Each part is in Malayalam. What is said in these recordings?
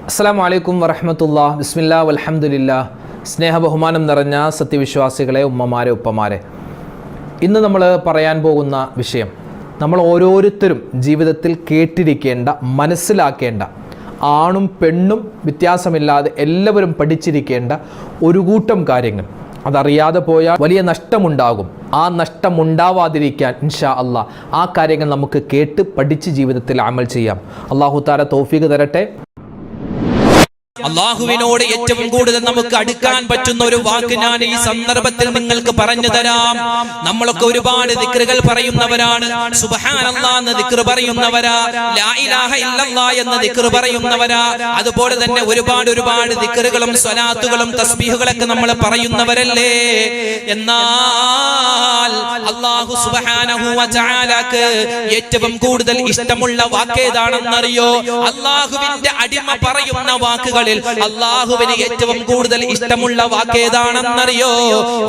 അസ്സലാമു അലൈക്കും വറഹ്മത്തുള്ളാഹി ബിസ്മില്ലാ വൽഹംദുലില്ലാ. സ്നേഹബഹുമാനം നിറഞ്ഞ സത്യവിശ്വാസികളെ, ഉമ്മമാരെ, ഉപ്പമാരെ, ഇന്ന് നമ്മൾ പറയാൻ പോകുന്ന വിഷയം നമ്മൾ ഓരോരുത്തരും ജീവിതത്തിൽ കേട്ടിരിക്കേണ്ട, മനസ്സിലാക്കേണ്ട, ആണും പെണ്ണും വ്യത്യാസമില്ലാതെ എല്ലാവരും പഠിച്ചിരിക്കേണ്ട ഒരു കൂട്ടം കാര്യങ്ങൾ. അതറിയാതെ പോയാൽ വലിയ നഷ്ടമുണ്ടാകും. ആ നഷ്ടമുണ്ടാവാതിരിക്കാൻ ഇൻഷാ അല്ലാഹ് ആ കാര്യങ്ങൾ നമുക്ക് കേട്ട് പഠിച്ച് ജീവിതത്തിൽ അമൽ ചെയ്യാം. അല്ലാഹു തആല തൗഫീഖ് തരട്ടെ. അള്ളാഹുവിനോട് ഏറ്റവും കൂടുതൽ നമുക്ക് അടുക്കാൻ പറ്റുന്ന ഒരു വാക്ക് ഞാൻ ഈ സന്ദർഭത്തിൽ നിങ്ങൾക്ക് പറഞ്ഞു തരാം. നമ്മളൊക്കെ ഒരുപാട് ദിക്റുകൾ പറയുന്നവരാണ്. സുബ്ഹാനല്ലാഹ് എന്ന ദിക്ർ പറയുന്നവരാ, ലാ ഇലാഹ ഇല്ലല്ലാഹ് എന്ന ദിക്ർ പറയുന്നവരാ, അതുപോലെ തന്നെ ഒരുപാട് ദിക്റുകളും സ്വലാത്തുകളും തസ്ബീഹുകളൊക്കെ നമ്മൾ പറയുന്നവരല്ലേ. എന്നാൽ അല്ലാഹു സുബ്ഹാനഹു വ തആലക്ക് ഏറ്റവും കൂടുതൽ ഇഷ്ടമുള്ള വാക്ക് ഏതാണെന്നറിയോ? അല്ലാഹുവിന്റെ അടിമ പറയുന്ന വാക്കുകൾ അല്ലാഹുവിന് ഏറ്റവും കൂടുതൽ ഇഷ്ടമുള്ള വാക്ക് ഏതാണെന്നറിയോ?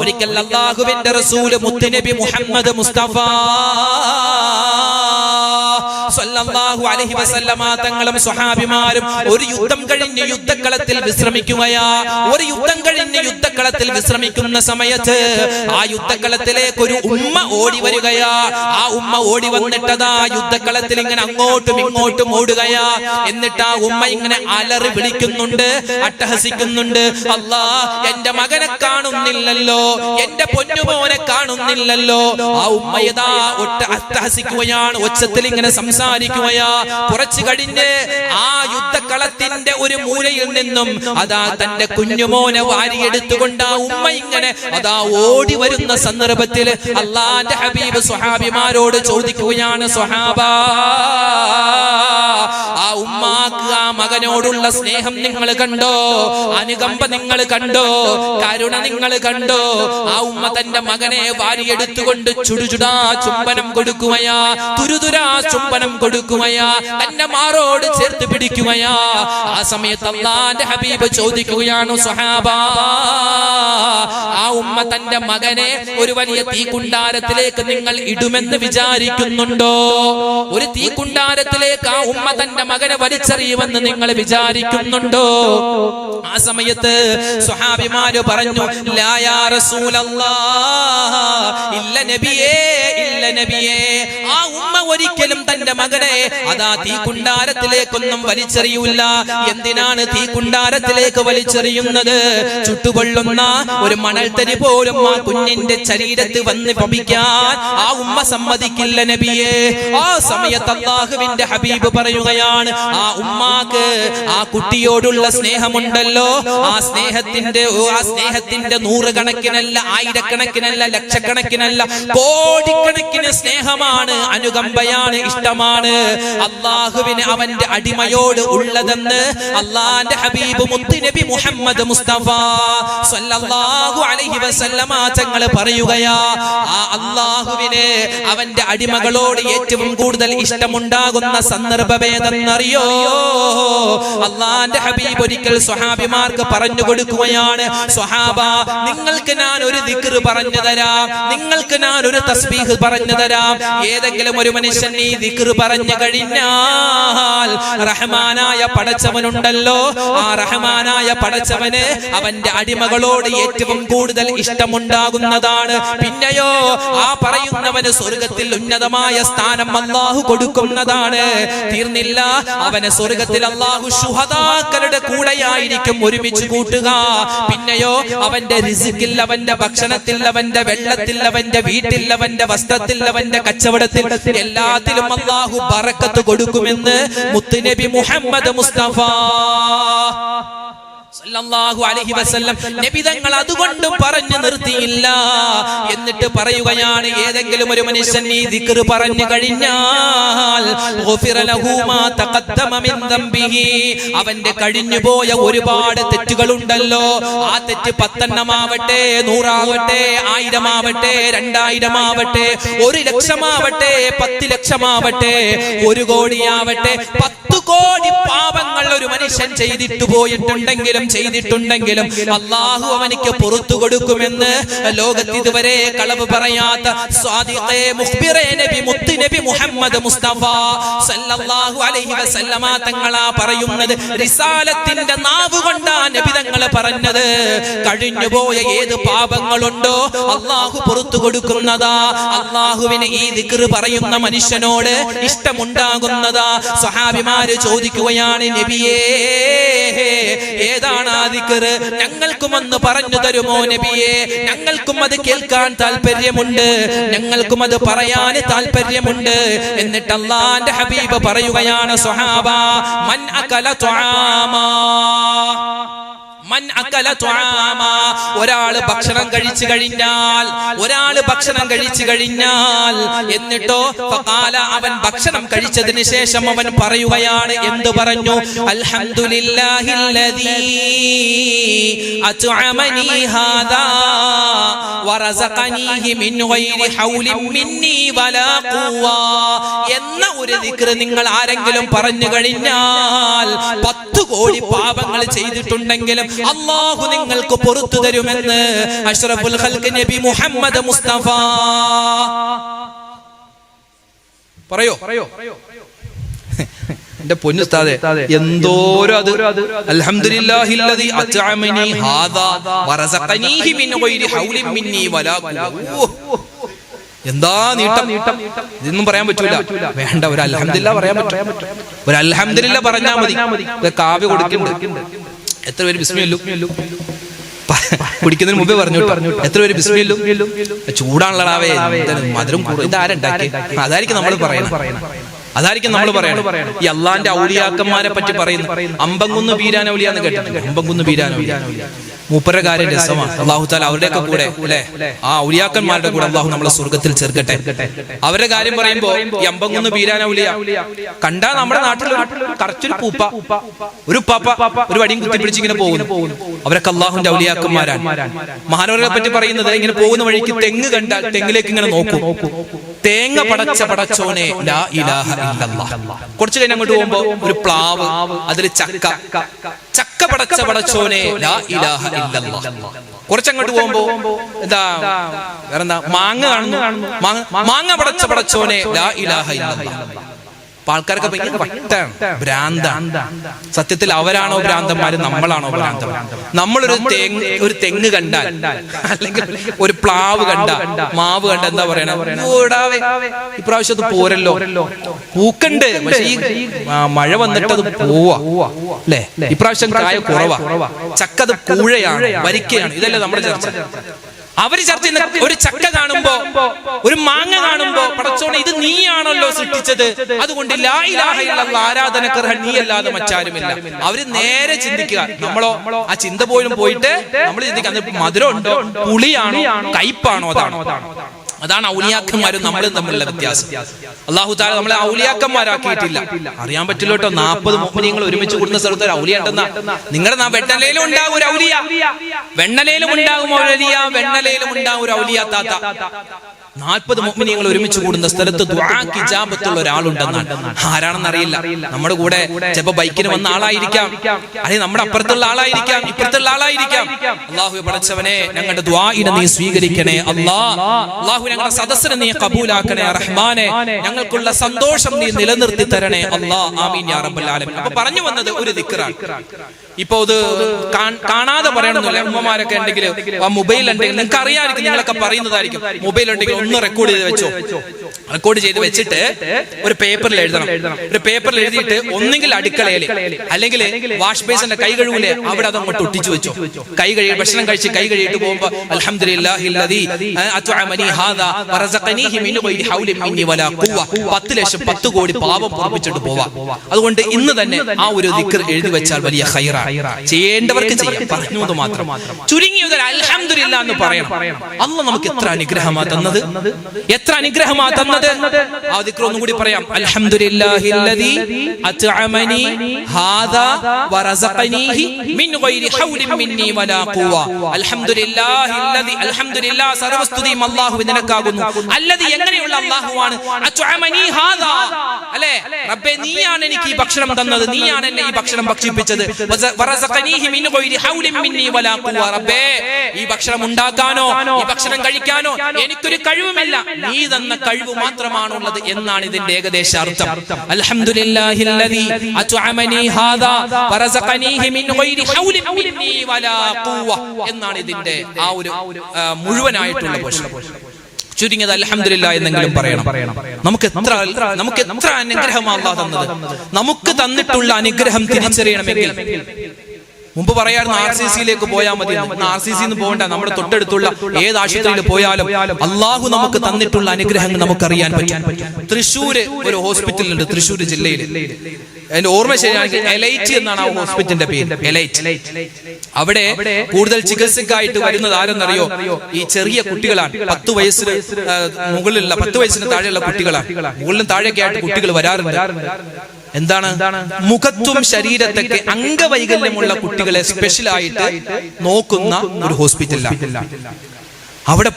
ഒരിക്കൽ അല്ലാഹുവിന്റെ റസൂൽ മുത്തുനബി മുഹമ്മദ് മുസ്തഫ സല്ലല്ലാഹു അലൈഹി വസല്ലമ തങ്ങളും സ്വഹാബിമാരും ഒരു യുദ്ധം കഴിഞ്ഞ് യുദ്ധക്കളത്തിൽ വിശ്രമിക്കുകയാ. ഒരു യുദ്ധം കഴിഞ്ഞ് യുദ്ധക്കളത്തിൽ വിശ്രമിക്കുന്ന സമയത്ത് ആ യുദ്ധക്കളത്തിലേക്ക് ഒരു ഉമ്മ ഓടി വരികയാ. ആ ഉമ്മ ഓടി വന്നിട്ടതാ യുദ്ധക്കളത്തിൽ ഇങ്ങനെ അങ്ങോട്ടും ഇങ്ങോട്ടും ഓടുകയാ. എന്നിട്ട് ആ ഉമ്മ ഇങ്ങനെ അലറി വിളിക്കുന്നുണ്ട്, അട്ടഹസിക്കുന്നുണ്ട്. അല്ലാ, എന്റെ മകനെ കാണുന്നില്ലല്ലോ, എന്റെ പൊന്നുമോനെ കാണുന്നില്ലല്ലോ. ആ ഉമ്മ യഥാ അട്ടഹസിക്കുകയാണ്, ഒച്ചത്തിൽ ഇങ്ങനെ സംസാരിക്കുകയാ. കുറച്ചു കഴിഞ്ഞ് ആ യുദ്ധക്കളത്തിന്റെ ഒരു മൂലയിൽ നിന്നും അതാ തന്റെ കുഞ്ഞുമോനെ വാരിയെടുത്തുകൊണ്ട് ആ ഉമ്മ ഇങ്ങനെ അതാ ഓടി വരുന്ന സന്ദർഭത്തിൽ അല്ലാഹുവിന്റെ ഹബീബ് സ്വഹാബിമാരോട് ചോദിക്കുകയാണ്, സ്വഹാബാ, ആ ഉമ്മാക്ക് ആ മകനോടുള്ള സ്നേഹം നിങ്ങൾ കണ്ടോ? അനുകമ്പ നിങ്ങൾ കണ്ടോ? കരുണ നിങ്ങൾ കണ്ടോ? ആ ഉമ്മ തന്റെ മകനെ വാരിയെടുത്തുകൊണ്ട് ചുടുചുടാ ചുംബനം കൊടുക്കുകയാ, തുരുതുരാ ചുംബനം കൊടുക്കുകയാ, തന്റെ മാറോട് ചേർത്ത് പിടിക്കുകയാ. ആ സമയത്ത് അല്ലാഹുവിന്റെ ഹബീബ് ചോദിക്കുകയാണ്, സ്വഹാബാ, ആ ഉമ്മ തന്റെ മകനെ ഒരു വലിയ തീക്കുണ്ടാരത്തിലേക്ക് നിങ്ങൾ ഇടുമെന്ന് വിചാരിക്കുന്നുണ്ടോ? ഒരു തീക്കുണ്ടാരത്തിലേക്ക് ആ ഉമ്മ തന്റെ മകനെ വലിച്ചെറിയുമെന്ന് നിങ്ങൾ വിചാരിക്കുന്നുണ്ടോ? ആ സമയത്ത് സ്വഹാബിമാര് പറഞ്ഞു, ലാ യാ റസൂലല്ലാഹ്, ഇല്ല നബിയേ, ഇല്ല നബിയേ. ആ ഉമ്മ ഒരിക്കലും തന്റെ മകനെ അതാ തീക്കുണ്ടാരത്തിലേക്കൊന്നും വലിച്ചെറിയൂല. എന്തിനാണ് തീക്കുണ്ടാരത്തിലേക്ക് വലിച്ചെറിയുന്നത്? ചുട്ടുപൊള്ളുന്ന ഒരു മണൽത്തരി പോലും ആ കുഞ്ഞിന്റെ ശരീരത്തിൽ വന്ന് പതിക്കാൻ ആ ഉമ്മ സമ്മതിക്കില്ല നബിയേ. ആ സമയത്ത് അല്ലാഹുവിന്റെ ഹബീബ് പറയുകയാണ്, ആ ഉമ്മാക്ക് ആ കുട്ടിയോടുള്ള സ്നേഹമുണ്ടല്ലോ, ആ സ്നേഹത്തിന്റെ നൂറുകണക്കിനല്ല, ആയിരക്കണക്കിനല്ല, ലക്ഷക്കണക്കിനല്ല, കോടിക്കണക്കിന് സ്നേഹമാണ്, അനുകമ്പയാണ്, ഇഷ്ടമാണ് അല്ലാഹുവിന് അവന്റെ അടിമയോട് ഉള്ളതെന്ന് അല്ലാഹുവിന്റെ ഹബീബ് മുത്തുനബി മുഹമ്മദ് മുസ്തഫ സല്ലല്ലാഹു അലൈഹി വസല്ലമ തങ്ങൾ പറയുകയാ. ആ അല്ലാഹുവിന് അവന്റെ അടിമകളോട് ഏറ്റവും കൂടുതൽ ഇഷ്ടമുണ്ടാകുന്ന സന്ദർഭമേതെന്നറിയോ? അല്ലാഹുവിന്റെ ഹബീബ് ഒരിക്കൽ സ്വഹാബിമാർക്ക് പറഞ്ഞു കൊടുക്കുകയാണ്, സ്വഹാബ, നിങ്ങൾക്ക് ഞാൻ ഒരു ദിക്ർ പറഞ്ഞു തരാം, നിങ്ങൾക്ക് ഞാൻ ഒരു തസ്ബീഹ് പറഞ്ഞു തരാം. ഏതെങ്കിലും ഒരു മനുഷ്യൻ ഈ ദിക്ർ പറഞ്ഞു കഴിഞ്ഞാൽ റഹ്മാനായ പടച്ചവനുണ്ടല്ലോ, ആ റഹ്മാനായ പടച്ചവന് അവന്റെ അടിമകളോട് ഏറ്റവും കൂടുതൽ ഇഷ്ടമുണ്ടാകുന്നതാണ്. പിന്നെയോ ആ പറയുന്നവന് സ്വർഗത്തിൽ ഉന്നതമായ സ്ഥാനം അല്ലാഹു കൊടുക്കുന്നതാണ്. തീർന്നില്ല, അവനെ സ്വർഗത്തിൽ അല്ലാഹു ശുഹദാക്കളുടെ കൂടെയായിരിക്കും ഒരുമിച്ച് കൂട്ടുക. പിന്നെയോ അവന്റെ റിസ്കിൽ, അവന്റെ ഭക്ഷണത്തിൽ, അവന്റെ വെള്ളത്തിൽ, അവന്റെ വീട്ടിൽ, അവന്റെ വസ്ത്രത്തിൽ, അവന്റെ കച്ചവടത്തിൽ, എല്ലാത്തിലും അല്ലാഹു ബറക്കത്ത് കൊടുക്കുമെന്ന് മുത്തുനബി മുഹമ്മദ് മുസ്തഫ സല്ലല്ലാഹു അലൈഹി വസല്ലം നബി തങ്ങൾ അതുകൊണ്ട് പറഞ്ഞു നിർത്തിയില്ല. എന്നിട്ട് പറയുകയാണ്, ഏതെങ്കിലും ഒരു മനുഷ്യൻ ഈ ദിക്ർ പറഞ്ഞു കഴിഞ്ഞാൽ ഗുഫിറ ലഹു മാ തഖദ്ദമ മിൻ ദംബിഹി, അവന്റെ കഴിഞ്ഞുപോയ ഒരുപാട് തെറ്റുകളുണ്ടല്ലോ, ആ തെറ്റ് 10 ആവട്ടെ, 100 ആവട്ടെ, 1000 ആവട്ടെ, 2000 ആവട്ടെ, 1 ലക്ഷമാവട്ടെ, 10 ലക്ഷമാവട്ടെ, 1 കോടിയാവട്ടെ, 10 കോടി പാപങ്ങൾ ഒരു മനുഷ്യൻ ചെയ്തിട്ട് പോയിട്ടുണ്ടെങ്കിലും ചെയ്തിട്ടുണ്ടെങ്കിലും അള്ളാഹു അവനിക്ക് പുറത്തു കൊടുക്കുമെന്ന് ലോകത്ത് ഇതുവരെ കളവ് പറയാത്ത സ്വാദിഖേ മുഖ്ബിറേ നബി മുത്ത് നബി മുഹമ്മദ് മുസ്തഫ സല്ലല്ലാഹു അലൈഹി വസല്ലമ തങ്ങളാ പറയുന്നത്. റിസാലത്തിന്റെ നാവ് കൊണ്ടാ നബി തങ്ങൾ പറഞ്ഞത്. കഴിഞ്ഞുപോയ ഏത് പാപങ്ങളുണ്ടോ അള്ളാഹു പുറത്തു കൊടുക്കുന്നതാ. അള്ളാഹുവിന് ഈ ദിക്ർ പറയുന്ന മനുഷ്യനോട് ഇഷ്ടമുണ്ടാകുന്നതാ. സ്വഹാബിമാര് ചോദിക്കുകയാണ്, നബിയേ ഏതാണ് ആ ദിക്ർ? ഞങ്ങൾക്കും ഒന്ന് പറഞ്ഞു തരുമോ നബിയേ? ഞങ്ങൾക്കും അത് കേൾക്കാൻ താല്പര്യമുണ്ട്, ഞങ്ങൾക്കും അത് പറയാൻ താല്പര്യമുണ്ട്. എന്നിട്ട് അല്ലാഹുവിന്റെ ഹബീബ് പറയുകയാണ്, സ്വഹാബ മൻ അകല തുആമാ, ഒരാള് ഭക്ഷണം കഴിച്ചു കഴിഞ്ഞാൽ എന്നിട്ടോ ഫഖാല, അവൻ ഭക്ഷണം കഴിച്ചതിന് ശേഷം അവൻ പറയുകയാണ്, എന്തു പറഞ്ഞു? അൽഹംദുലില്ലാഹില്ലദീ അത്അമനി ഹാദാ വറസഖനീഹി മിൻ ഗൈരി ഹൗലിൻ മിന്നി വലാ ഖുവ എന്ന ഒരു ദിക്ർ നിങ്ങൾ ആരെങ്കിലും പറഞ്ഞു കഴിഞ്ഞാൽ 10 കോടി പാപങ്ങൾ ചെയ്തിട്ടുണ്ടെങ്കിലും അല്ലാഹു നിങ്ങൾക്ക് പുറത്തു തരുമെന്ന് അഷ്റഫുൽ ഖൽഖ് നബി മുഹമ്മദ് മുസ്തഫ. പറയോ എന്റെ പൊന്നുസ്താദേ, എന്തോരോ അത് അൽഹംദുലില്ലാഹില്ലദീ അത്അമനി ഹാദാ വറസഖനീഹി മിൻ ഗൈരി ഹൗലിൻ മിന്നി വലാ ഖുവ. എന്താ നീട്ടം! ഇതൊന്നും പറയാൻ പറ്റൂല. വേണ്ട, ഒരു അൽഹംദുലില്ലാ പറയാൻ പറ്റും. ഒരു അൽഹംദുലില്ലാ പറഞ്ഞാൽ മതി. കാവ്യ കൊടുക്കുന്നുണ്ട്. എത്ര പേര് ബിസ്മില്ലു കുടിക്കുന്നതിന് മുമ്പേ പറഞ്ഞു. എത്ര പേര് ബിസ്മില്ലു? ചൂടാണല്ലടാവേ, മധുരം ഇതാരുണ്ടാക്കി? അതായിരിക്കും നമ്മൾ പറയണം. ഈ അള്ളാന്റെ ഔലിയാക്കന്മാരെ പറ്റി പറയുന്നു. അമ്പങ്കുന്ന് ബീരാനൗലിയാന്ന് കേട്ടിട്ടുണ്ട്. അമ്പങ്കുന്ന് ബീരാനൗലിയ മൂപ്പരുടെ കാര്യം രസമാണ്. അള്ളാഹു താല അവരുടെയൊക്കെ കൂടെ അല്ലെ, ആ ഔലിയാക്കന്മാരുടെ കൂടെ അള്ളാഹു നമ്മളെ സ്വർഗത്തിൽ ചേർക്കട്ടെ. അവരുടെ കാര്യം പറയുമ്പോ ഈ അമ്പങ്കുന്ന് ബീരാനൗലിയ കണ്ടാ നമ്മുടെ നാട്ടിൽ കറച്ചൊരു പൂപ്പ, ഒരു ഉപ്പാപ്പ ഒരു വടിയും കുത്തി പിടിച്ചിങ്ങനെ പോകുന്നു. അവരൊക്കെ അള്ളാഹുന്റെ ഔലിയാക്കന്മാരാണ്. മഹാനവരെ പറ്റി പറയുന്നത്, ഇങ്ങനെ പോകുന്ന വഴിക്ക് തെങ്ങ് കണ്ടാൽ തെങ്ങിലേക്ക് ഇങ്ങനെ നോക്കും. തേങ്ങ പടച്ച പടച്ചോനെ ലാ ഇലാഹ ഇല്ലല്ലാഹ്. കുറച്ചു കഴിഞ്ഞ് അങ്ങോട്ട് പോകുമ്പോ ഒരു പ്ലാവ്, അതിൽ ചക്ക പടച്ച പടച്ചോനെ ലാ ഇലാഹ ഇല്ലല്ലാഹ്. കുറച്ചങ്ങോട്ട് പോകുമ്പോ എന്താ വേറെന്താ, മാങ്ങ കാണുന്നു, മാങ്ങ പടച്ച പടച്ചോനെ ലാ ഇലാഹ ഇല്ലല്ലാഹ്. ആൾക്കാർക്ക് ഭ്രാന്താണ്. സത്യത്തിൽ അവരാണോ ഭ്രാന്തന്മാര്, നമ്മളാണോ ഭ്രാന്തന്മാർ? നമ്മളൊരു തെങ്ങ് കണ്ടാൽ, അല്ലെങ്കിൽ ഒരു പ്ലാവ് കണ്ട, മാവ് കണ്ട, എന്താ പറയണ? ഇപ്രാവശ്യം അത് പോരല്ലോ, പൂക്കണ്ട്, പക്ഷെ ഈ മഴ വന്നിട്ട് അത് പോവാ അല്ലെ, ഇപ്രാവശ്യം കായ കുറവാ, ചക്കത് കൂഴയാണ്, വരിക്കയാണ്. ഇതല്ലേ നമ്മുടെ ചർച്ച. അവര് ചർച്ച ചെയ്യുന്ന ഒരു ചക്ക കാണുമ്പോ, ഒരു മാങ്ങ കാണുമ്പോ, പടച്ചോനെ ഇത് നീയാണല്ലോ സൃഷ്ടിച്ചത്, അതുകൊണ്ട് ലാ ഇലാഹ ഇല്ലല്ലാഹ് ആരാധനക്കർഹൻ നീയല്ലാതെ മറ്റാരുമില്ല. അവര് നേരെ ചിന്തിക്കുക. നമ്മളോ ആ ചിന്ത പോലും പോയിട്ട് നമ്മൾ ചിന്തിക്കുക, മധുരം ഉണ്ടോ, പുളിയാണോ, കയ്പാണോ? അതാണ് ഔലിയാക്കന്മാരും നമ്മളും തമ്മിലുള്ള വ്യത്യാസം. അല്ലാഹു തആല നമ്മളെ ഔലിയാക്കന്മാരാക്കിയിട്ടില്ല. അറിയാൻ പറ്റില്ല കേട്ടോ, 40 മുഅ്മിനീങ്ങൾ ഒരുമിച്ച് കൂടുന്ന സ്ഥലത്ത് ഒരു ഔലിയ ഉണ്ടെന്നാ. നിങ്ങളുടെ വെണ്ണലയിലും ഉണ്ടാകും ഒരു ഔലിയ, വെണ്ണലയിലും ഉണ്ടാകും ഔലിയ, വെണ്ണലയിലും ഉണ്ടാകും ഒരു ഔലിയ താത്ത. 40 മുഅ്മിനീങ്ങൾ ഒരുമിച്ച് കൂടുന്ന സ്ഥലത്ത് ദുആക്ക് ഇജാബത്തുള്ള ഒരാളുണ്ടെന്നാണ്. ആരാണെന്നറിയില്ല. നമ്മുടെ കൂടെ ചിലപ്പോ ബൈക്കിന് വന്ന ആളായിരിക്കാം, അല്ലെങ്കിൽ നമ്മുടെ അപ്പുറത്തുള്ള ആളായിരിക്കാം, ഇപ്പുറത്തുള്ള ആളായിരിക്കാം. അല്ലാഹു പടച്ചവനെ, ഞങ്ങളുടെ ദുആഇനെ നീ സ്വീകരിക്കണേ അല്ലാഹു. ഞങ്ങളുടെ സദസ്സിനെ നീ കബൂലാക്കണേ റഹ്മാനെ. ഞങ്ങൾക്കുള്ള സന്തോഷം നീ നിലനിർത്തി തരണേ അല്ലാഹ്. ആമീൻ യാ റബ്ബൽ ആലമീൻ. അപ്പൊ പറഞ്ഞു വന്നത് ഒരു ദിക്റാണ്. ഇപ്പൊ ഇത് കാണാതെ പറയണമെന്നില്ല. ഉമ്മമാരൊക്കെ ഉണ്ടെങ്കിൽ ആ മൊബൈൽ ഉണ്ടെങ്കിൽ നിങ്ങൾക്ക് അറിയാമായിരിക്കും, നിങ്ങളൊക്കെ പറയുന്നതായിരിക്കും. മൊബൈൽ ഉണ്ടെങ്കിൽ ഒന്ന് റെക്കോർഡ് ചെയ്ത് വെച്ചോ. റെക്കോർഡ് ചെയ്ത് വെച്ചിട്ട് ഒരു പേപ്പറിൽ എഴുതണം. ഒരു പേപ്പറിൽ എഴുതിയിട്ട് ഒന്നെങ്കിൽ അടുക്കളയിൽ, അല്ലെങ്കിൽ വാഷ് ബേസിന്റെ കൈ കഴുകില്ലേ അവിടെ അതങ്ങോട്ട് ഒട്ടിച്ചു വെച്ചോ. കൈ കഴുകി ഭക്ഷണം കഴിച്ച് കൈ കഴുകിയിട്ട് പോകുമ്പോ അൽഹംദുലില്ലാഹില്ലദീ അത്അമനി ഹാദാ വറസഖനീഹി മിൻ ഗൈരി ഹൗലിൻ മിന്നി വലാ ഖുവ. 10 ലക്ഷം 10 കോടി പാപം പൊറുപ്പിച്ചിട്ട് പോവാം. അതുകൊണ്ട് ഇന്ന് തന്നെ ആ ഒരു ദിക്ർ എഴുതി വെച്ചാൽ വലിയ ഖൈറാണ്. ചെയ്യേണ്ടവർക്ക് ചെയ്യാം, പറഞ്ഞു എന്ന് മാത്രം. ചുരുങ്ങിയത് അൽഹംദുലില്ലാ എന്ന് പറയണം. അല്ലാഹ് നമുക്ക് എത്ര അനുഗ്രഹമാണ് തന്നത്. എത്ര അനുഗ്രഹമാ തന്നത്. ആ ദിക്ർ ഒന്നും കൂടി പറയാം. അൽഹംദുലില്ലാഹില്ലദീ അത്അമനി ഹാദാ വറസഖനീഹി മിൻ ഗൈരി ഹൗലിൻ മിന്നി വലാ ഖുവ. അൽഹംദുലില്ലാഹില്ലദീ, അൽഹംദുലില്ലാഹ് സർവസ്തുതിയും അല്ലാഹുവിന് നിനക്കാകുന്നു. അല്ലദീ, എങ്ങനെയുള്ള അല്ലാഹുവാണ്. അത്അമനി ഹാദാ, അല്ലേ റബ്ബേ നീയാണ് എനിക്ക് ഈ ഭക്ഷണം തന്നത്, നീയാണ് എന്നെ ഈ ഭക്ഷണം ഭക്ഷിപ്പിച്ചത്. വറസഖനീഹി മിൻ ഗൈരി ഹൗലിൻ മിന്നി വലാ ഖുവ. റബ്ബേ ഈ ഭക്ഷണം ഉണ്ടാക്കാനോ ഈ ഭക്ഷണം കഴിക്കാനോ എനിക്കൊരു കഴിവുമില്ല, നീ തന്ന കഴിവ് മാത്രമാണുള്ളത് എന്നാണ് ഇതിന്റെ ഏകദേശ അർത്ഥം. അൽഹംദുലില്ലാഹില്ലദീ അത്അമനി ഹാദാ വറസഖനീഹി മിൻ ഗൈരി ഹൗലിൻ മിന്നി വലാ ഖുവ എന്നാണ് ഇതിന്റെ ആ ഒരു മുഴുവനായിട്ടുള്ള പോർഷൻ. ചുരുങ്ങിയത് അൽഹംദുലില്ലാഹ് എന്നെങ്കിലും പറയണം. നമുക്ക് എത്ര അനുഗ്രഹമാണ് അല്ലാഹു തന്നത്. നമുക്ക് തന്നിട്ടുള്ള അനുഗ്രഹം തിരിച്ചറിയണമെങ്കിൽ മുമ്പ് പറയാറുണ്ട് RCCയിലേക്ക് പോയാൽ മതി. RCC പോകണ്ട, നമ്മുടെ തൊട്ടടുത്തുള്ള ഏത് ആശുപത്രിയിൽ പോയാലും അള്ളാഹു നമുക്ക് തന്നിട്ടുള്ള അനുഗ്രഹങ്ങൾ നമുക്കറിയാൻ പറ്റും. തൃശ്ശൂര് ഒരു ഹോസ്പിറ്റലുണ്ട്, തൃശ്ശൂർ ജില്ലയിൽ. എന്റെ ഓർമ്മ ശരിയാണെങ്കിൽ എലൈറ്റ് എന്നാണ് ആ ഹോസ്പിറ്റലിന്റെ പേര്, എലൈറ്റ്. അവിടെ കൂടുതൽ ചികിത്സക്കായിട്ട് വരുന്നത് ആരെന്നറിയോ? ഈ ചെറിയ കുട്ടികളാണ്. 10 വയസ്സിന് മുകളിലുള്ള 10 വയസ്സിന് താഴെയുള്ള കുട്ടികളാണ്. മുകളിലും താഴെയൊക്കെ ആയിട്ട് കുട്ടികൾ വരാറുണ്ട്. എന്താണ്? മുഖത്തും ശരീരത്തൊക്കെ അംഗവൈകല്യമുള്ള കുട്ടികളെ സ്പെഷ്യലായിട്ട് നോക്കുന്ന ഒരു ഹോസ്പിറ്റലാണ്. അവിടെ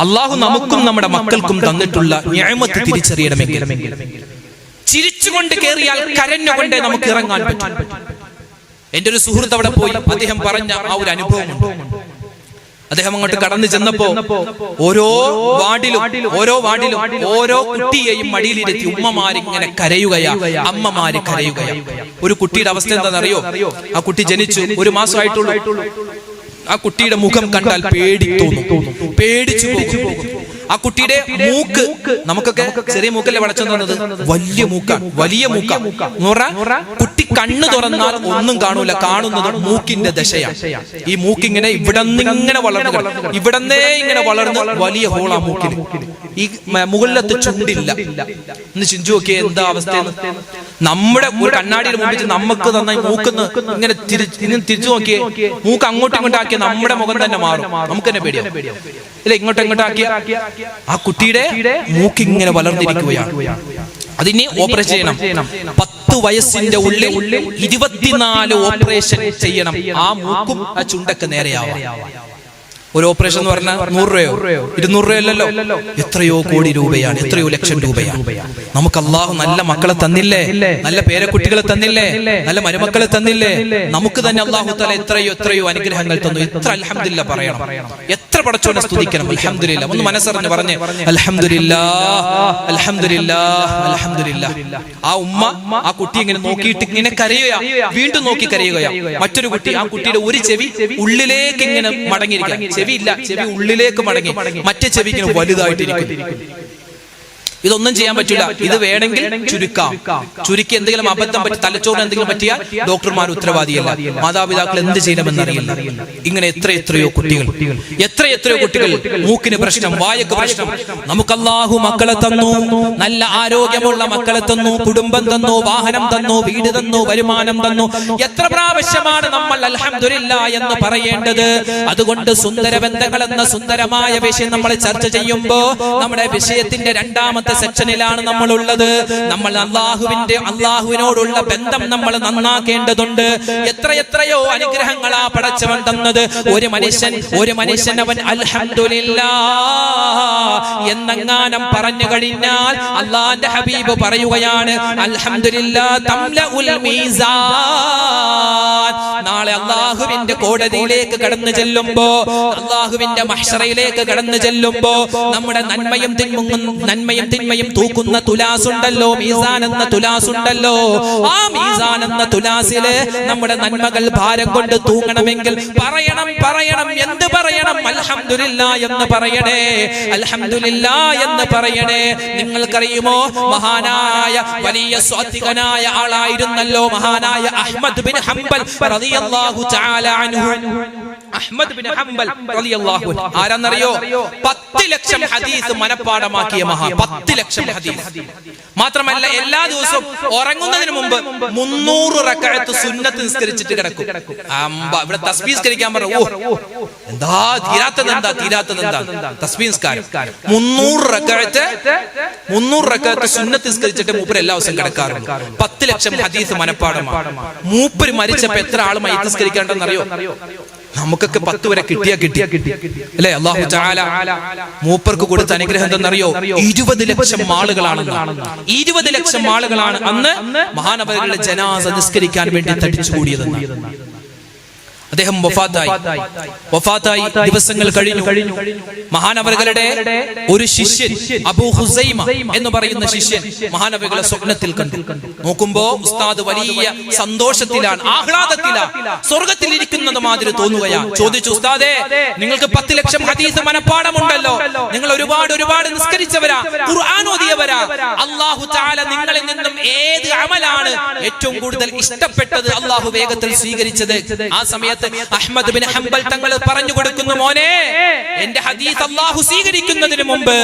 അള്ളാഹു നമുക്കും നമ്മുടെ മക്കൾക്കും തന്നിട്ടുള്ള നിഅമത്ത് തിരിച്ചറിയണമെങ്കിൽ ചിരിച്ചുകൊണ്ട് കയറിയാൽ കരഞ്ഞുകൊണ്ടേ നമുക്ക് ഇറങ്ങാൻ പറ്റും. എന്റെ ഒരു സുഹൃത്ത് അവിടെ പോയി, അദ്ദേഹം പറഞ്ഞ ആ ഒരു അനുഭവം. അദ്ദേഹം അങ്ങോട്ട് കടന്നു ചെന്നപ്പോ ഓരോ വാർഡിലും ഓരോ കുട്ടിയെയും മടിയിലിരുത്തി ഉമ്മമാരിങ്ങനെ കരയുകയാ, അമ്മമാര് കരയുകയാ. ഒരു കുട്ടിയുടെ അവസ്ഥ എന്താണെന്നറിയോ? ആ കുട്ടി ജനിച്ചു 1 മാസമായിട്ടുള്ളൂ. ആ കുട്ടിയുടെ മുഖം കണ്ടാൽ പേടിച്ചു പോകും. ആ കുട്ടിയുടെ മൂക്ക്, നമുക്കൊക്കെ ചെറിയ മൂക്കല്ലേ വളച്ചെന്ന് പറഞ്ഞത്, വലിയ മൂക്കാണ്. കുട്ടി കണ്ണ് തുറന്നാൽ ഒന്നും കാണൂല, കാണുന്നത് മൂക്കിന്റെ ദശയാണ്. ഈ മൂക്കിങ്ങനെ ഇവിടന്നിങ്ങനെ വളർന്ന് വലിയ ഹോളാ മൂക്കിന്. ഈ മുകളിലത്തെ ചുണ്ടില്ല. ഒന്ന് ചിന്തിച്ചു നോക്കിയേ എന്താ അവസ്ഥ. നമ്മുടെ ഒരു കണ്ണാടിയുടെ മുമ്പിൽ നമുക്ക് നന്നായി മൂക്കുന്ന് ഇങ്ങനെ തിരിച്ചു നോക്കിയേ, മൂക്ക് അങ്ങോട്ടും ഇങ്ങോട്ടാക്കിയ നമ്മുടെ മുഖം തന്നെ മാറും. നമുക്ക് തന്നെ പേടിയാ ഇല്ല? ഇങ്ങോട്ടാക്കിയ ആ കുട്ടിയുടെ മൂക്കിങ്ങനെ വളർന്നിരിക്കുകയാണ്. അതിന് ഓപ്പറേഷൻ ചെയ്യണം. 10 വയസ്സിന്റെ ഉള്ളിൽ 24 ഓപ്പറേഷൻ ചെയ്യണം. ആ മൂക്കും ആ ചുണ്ടൊക്കെ നേരെയാവാം. ഒരു ഓപ്പറേഷൻ എന്ന് പറഞ്ഞാൽ 100 രൂപയോ 200 രൂപയല്ലോ, എത്രയോ കോടി രൂപയാണ്, എത്രയോ ലക്ഷം രൂപയാണ്. നമുക്ക് അള്ളാഹു നല്ല മക്കളെ തന്നില്ലേ, നല്ല പേരക്കുട്ടികളെ തന്നില്ലേ, നല്ല മരുമക്കളെ തന്നില്ലേ. നമുക്ക് തന്നെ അള്ളാഹു തആല എത്രയോ അനുഗ്രഹങ്ങൾ തന്നു. എത്ര അൽഹംദുലില്ലാഹ് പറയണം, എത്ര പടച്ചോനെ സ്തുതിക്കണം. അൽഹംദുലില്ലാഹ് ഒന്ന് മനസ്സറിഞ്ഞ് പറഞ്ഞ് അൽഹംദുലില്ലാഹ്. ആ ഉമ്മ ആ കുട്ടി ഇങ്ങനെ നോക്കിയിട്ട് ഇങ്ങനെ കരയുകയാ, വീണ്ടും നോക്കി കരയുകയാ. മറ്റൊരു കുട്ടി, ആ കുട്ടിയുടെ ഒരു ചെവി ഉള്ളിലേക്ക് ഇങ്ങനെ മടങ്ങിയിരിക്കുക, ചെവിയില്ല, ചെവി ഉള്ളിലേക്ക് മടങ്ങി, മറ്റേ ചെവി ഇങ്ങനെ വലുതായിട്ടിരിക്കും. ഇതൊന്നും ചെയ്യാൻ പറ്റില്ല. ഇത് വേണമെങ്കിൽ ചുരുക്കി എന്തെങ്കിലും അബദ്ധം പറ്റി, തലച്ചോറിന് എന്തെങ്കിലും പറ്റിയാൽ ഡോക്ടർമാർ ഉത്തരവാദിയല്ല, മാതാപിതാക്കൾ എന്ത് ചെയ്യണമെന്നറിയില്ല. ഇങ്ങനെ എത്രയോ കുട്ടികൾ മൂക്കിന് പ്രശ്നം, വായക്ക് പ്രശ്നം. നമുക്ക് അല്ലാഹു മക്കളെ തന്നു, നല്ല ആരോഗ്യമുള്ള മക്കളെ തന്നു, കുടുംബം തന്നു, വാഹനം തന്നു, വീട് തന്നു, വരുമാനം തന്നു. എത്ര പ്രാവശ്യമാണ് നമ്മൾ അൽഹംദുലില്ലാഹ് എന്ന് പറയേണ്ടത്? അതുകൊണ്ട് സുന്ദരബന്ധങ്ങൾ എന്ന സുന്ദരമായ വിഷയം നമ്മൾ ചർച്ച ചെയ്യുമ്പോ നമ്മുടെ വിഷയത്തിന്റെ രണ്ടാമത്തെ സെക്ഷനിലാണ് നമ്മൾ ഉള്ളത്. നമ്മൾ അള്ളാഹുവിനോടുള്ള ബന്ധം നമ്മൾ നന്നാക്കേണ്ടതുണ്ട്. എത്രയോ അനുഗ്രഹങ്ങളാ പടച്ചവൻ തന്നത്. ഒരു മനുഷ്യൻ അവൻ അൽഹംദുലില്ലാഹ് എന്നെങ്ങാനും പറഞ്ഞു കഴിഞ്ഞാൽ അള്ളാന്റെ ഹബീബ് പറയുകയാണ്, അൽഹംദുലില്ലാഹ് തംലഉൽ മീസാൻ. നാളെ അള്ളാഹുവിന്റെ കോടതിയിലേക്ക് കടന്നു ചെല്ലുമ്പോ, അള്ളാഹുവിന്റെ മഹ്ശറയിലേക്ക് കടന്നു ചെല്ലുമ്പോ നമ്മുടെ നന്മയും തിന്മയും തൂക്കുന്ന തുലാസുണ്ടല്ലോ, മീസാൻ എന്ന തുലാസുണ്ടല്ലോ. ആ മീസാൻ എന്ന തുലാസില് നമ്മുടെ നന്മകൾ ഭാരം കൊണ്ട് തൂങ്ങണമെങ്കിൽ പറയണം. എന്ത് പറയണം? അൽഹംദുലില്ലാഹ് എന്ന് പറയണേ, അൽഹംദുലില്ലാഹ് എന്ന് പറയണേ. നിങ്ങൾക്കറിയുമോ, മഹാനായ വലിയ സ്വാത്വികനായ ആളായിരുന്നല്ലോ മഹാനായ അഹ്മദ് ബിൻ ഹംബൽ റളിയല്ലാഹു തആല അൻഹു അഹ്മദ് ബിൻ ഹംബൽ റളിയല്ലാഹു അൻഹു ആരാന്നറിയോ 10 ലക്ഷം ഹദീസ് മനപ്പാഠമാക്കിയ മഹാ 10 ലക്ഷം ഹദീസ് മാത്രമല്ല എല്ലാ ദിവസവും ഉറങ്ങുന്നതിന് മുമ്പ് 300 റക്അത്ത് സുന്നത്ത് നിസ്കരിച്ചിട്ട് കിടക്കും ഇവിടെ തസ്ബീഹ് നിസ്കരിക്കാൻ പറഞ്ഞു എന്താ തീരാത്തതെന്താ തസ്ബീഹ് നിസ്കാരം 300 റക്അത്ത് സുന്നത്ത് നിസ്കരിച്ചിട്ട് മൂപ്പര് എല്ലാ ദിവസവും കിടക്കാറുണ്ട് 10 ലക്ഷം ഹദീസ് മനപ്പാഠമാണ് മൂപ്പര് മരിച്ചപ്പോ എത്ര ആൾ മയ്യിത്ത് നിസ്കരിക്കാണ്ടെന്നറിയോ നമുക്കൊക്കെ 10 വരെ കിട്ടി അല്ലേ അല്ലാഹു തആല മൂപ്പർക്ക് കൊടുത്ത അനുഗ്രഹം എന്തെന്നറിയോ 20 ലക്ഷം ആളുകളാണ് 20 ലക്ഷം ആളുകളാണ് അന്ന് മഹാനവറുകളുടെ ജനാസ നിസ്കരിക്കാൻ വേണ്ടി തടിച്ചുകൂടിയതെന്ന് അദ്ദേഹം വഫാത്തായി ദിവസങ്ങൾ കഴിഞ്ഞു മഹാനവറുകളുടെ ഒരു ശിഷ്യൻ അബൂ ഹുസൈമ എന്ന് പറയുന്ന ശിഷ്യൻ മഹാനവറുകളെ സ്വപ്നത്തിൽ കണ്ടു നോക്കുമ്പോ ഉസ്താദ് വലിയ സന്തോഷത്തിലാണ് ആഹ്ലാദത്തിലാണ് സ്വർഗത്തിൽ ഇരിക്കുന്നത് മാതിരി തോന്നുകയാണ് ചോദിച്ചു ഉസ്താദേ നിങ്ങൾക്ക് 10 ലക്ഷം ഹദീസ് മനപ്പാഠമുണ്ടല്ലോ നിങ്ങൾ ഒരുപാട് നിസ്കരിച്ചവരാ ഖുർആൻ ഓതിയവരാ അല്ലാഹു തആല നിങ്ങളിൽ നിന്നും ഏത് അമലാണ് ഏറ്റവും കൂടുതൽ ഇഷ്ടപ്പെട്ടത് അല്ലാഹു വേഗത്തിൽ സ്വീകരിച്ചത് ആ സമയത്ത് അഹ്മദ് ബിൻ ഹംബൽ തങ്ങൾ പറഞ്ഞു കൊടുക്കുന്നു മോനെ എന്റെ ഹദീസ് അല്ലാഹു സ്വീകരിക്കുന്നതിന് മുമ്പ്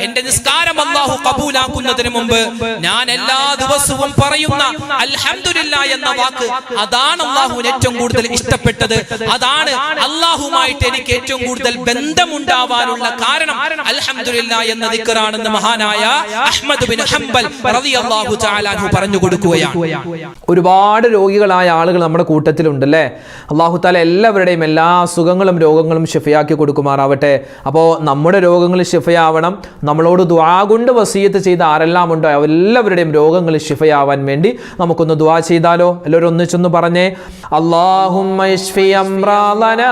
എന്റെ നിസ്കാരം അല്ലാഹു കബൂലാക്കുന്നതിന് മുമ്പ് ഞാൻ എല്ലാ ദിവസവും പറയുന്ന അൽഹംദുലില്ലാ എന്ന വാക്ക് അതാണ് അല്ലാഹുവിന് ഏറ്റവും കൂടുതൽ ഇഷ്ടപ്പെട്ടത് അതാണ് അല്ലാഹുവുമായിട്ട് എനിക്ക് ഏറ്റവും കൂടുതൽ ബന്ധമുണ്ടാവാനുള്ള കാരണം അൽഹംദുലില്ലാ എന്ന ദിക്റാണെന്ന് മഹാനായ അഹ്മദ് ബിൻ ഹംബൽ റളിയല്ലാഹു തആല അൻഹു പറഞ്ഞു കൊടുക്കുകയാണ് ഒരുപാട് രോഗികളായ ആളുകൾ നമ്മുടെ കൂട്ടത്തിലുണ്ടല്ലേ അല്ലാഹു തആല എല്ലാവരുടെയും എല്ലാ അസുഖങ്ങളും രോഗങ്ങളും ശിഫയാക്കി കൊടുക്കുമാറാവട്ടെ അപ്പോൾ നമ്മുടെ രോഗങ്ങൾ ശിഫയാവണം നമ്മളോട് ദുആ കൊണ്ട് വസിയത്ത് ചെയ്ത ആരെല്ലാം ഉണ്ടോ എല്ലാവരുടെയും രോഗങ്ങൾ ശിഫയാവാൻ വേണ്ടി നമുക്കൊന്ന് ദുആ ചെയ്താലോ എല്ലാവരും ഒന്നിച്ചൊന്ന് പറഞ്ഞേ അല്ലാഹുമ്മ ഇശ്ഫി അംറാലനാ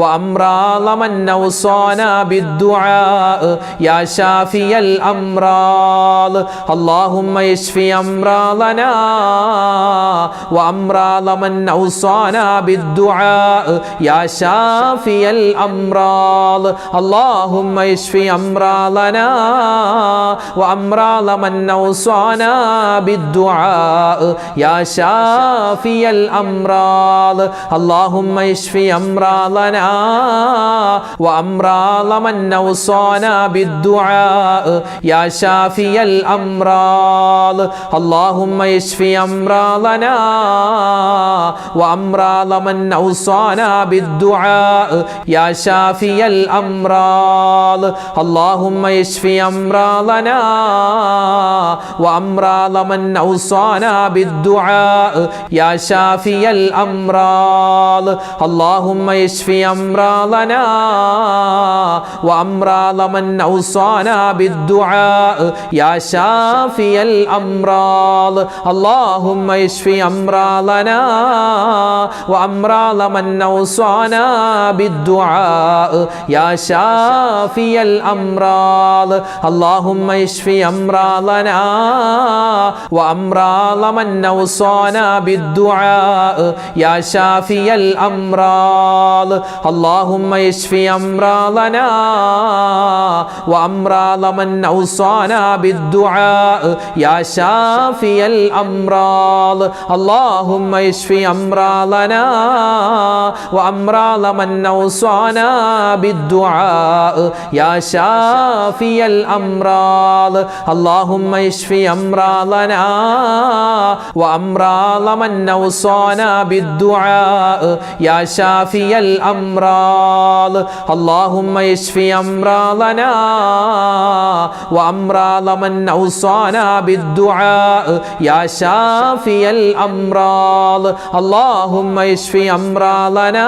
വ അംറാല മൻ നൗസാനാ ബിദ്ദുആ യാ ശാഫിയൽ അംറാൽ അല്ലാഹുമ്മ ഇശ്ഫി അംറാലനാ വ അംറാല മൻ نوصانا بالدعاء يا شافي الأمراض اللهم اشف أمراضنا وأمراض من نوصانا بالدعاء يا شافي الأمراض اللهم اشف أمراضنا وأمراض من نوصانا بالدعاء يا شافي الأمراض اللهم اشف أمراضنا وأمراض من أوصانا بالدعاء يا شافي الأمراض اللهم اشف أمراضنا وأمراض من أوصانا بالدعاء يا شافي الأمراض اللهم اشف أمراضنا وأمراض من أوصانا بالدعاء يا شافي الأمراض اللهم اشف أمراضنا وأمراض من أوصانا بالدعاء يا شافي الأمراض اللهم اشف أمراضنا وأمراض من أوصانا بالدعاء يا شافي الأمراض اللهم اشف أمراضنا وأمراض من أوصانا بالدعاء يا شافي الأمراض اللهم اشف أمراضنا وأمراض من أوصانا بالدعاء يا شافي الأمراض اللهم اشف أمراضنا وأمراض من أوصانا بالدعاء يا شافي الأمراض اللهم اشف أمراضنا وأمراض من أوصانا بالدعاء يا شافي الأمراض اللهم اشف أمراضنا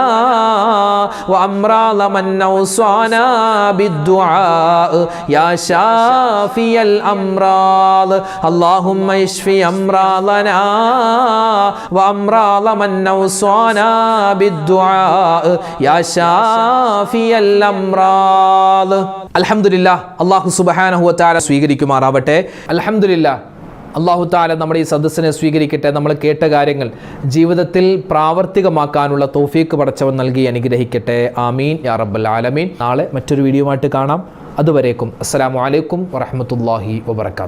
وأمراض من أوصانا بالدعاء يا شافي الأمراض اللهم اشف أمراضنا وأمراض من أوصانا بالدعاء يا شافي الأمراض الحمد لله الله سبحانه وتعالى സ്വീകരിക്കുമാറാവട്ടെ അൽഹംദുലില്ലാ അല്ലാഹു തആല നമ്മുടെ ഈ സദസ്സിനെ സ്വീകരിക്കട്ടെ നമ്മൾ കേട്ട കാര്യങ്ങൾ ജീവിതത്തിൽ പ്രാവർത്തികമാക്കാനുള്ള തൗഫീഖ് പടച്ചവൻ നൽകി അനുഗ്രഹിക്കട്ടെ ആമീൻ യാ റബ്ബൽ ആലമീൻ നാളെ മറ്റൊരു വീഡിയോയുമായിട്ട് കാണാം അതുവരേക്കും അസ്സലാമു അലൈക്കും വറഹ്മത്തുള്ളാഹി വബറകാതുഹു